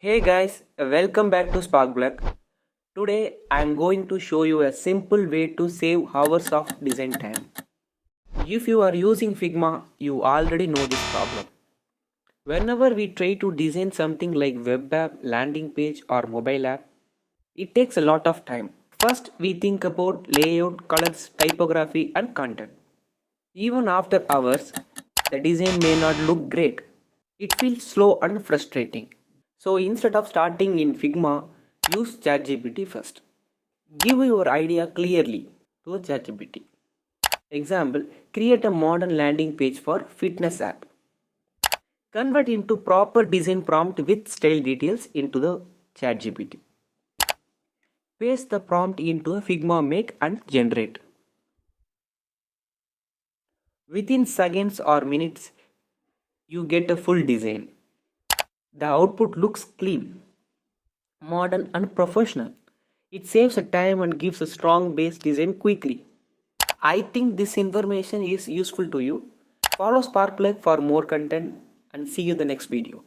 Hey guys, welcome back to Sparkplug. Today I am going to show you a simple way to save hours of design time. If you are using Figma, you already know this problem. Whenever we try to design something like web app, landing page or mobile app, it takes a lot of time. First, we think about layout, colors, typography and content. Even after hours, the design may not look great. It feels slow and frustrating. So instead of starting in Figma, use ChatGPT first. Give your idea clearly to ChatGPT. Example, create a modern landing page for fitness app. Convert into proper design prompt with style details into the ChatGPT. Paste the prompt into a Figma Make and generate. Within seconds or minutes, you get a full design. The output looks clean, modern and professional. It saves a time and gives a strong base design quickly. I think this information is useful to you. Follow Sparkplug for more content and see you in the next video.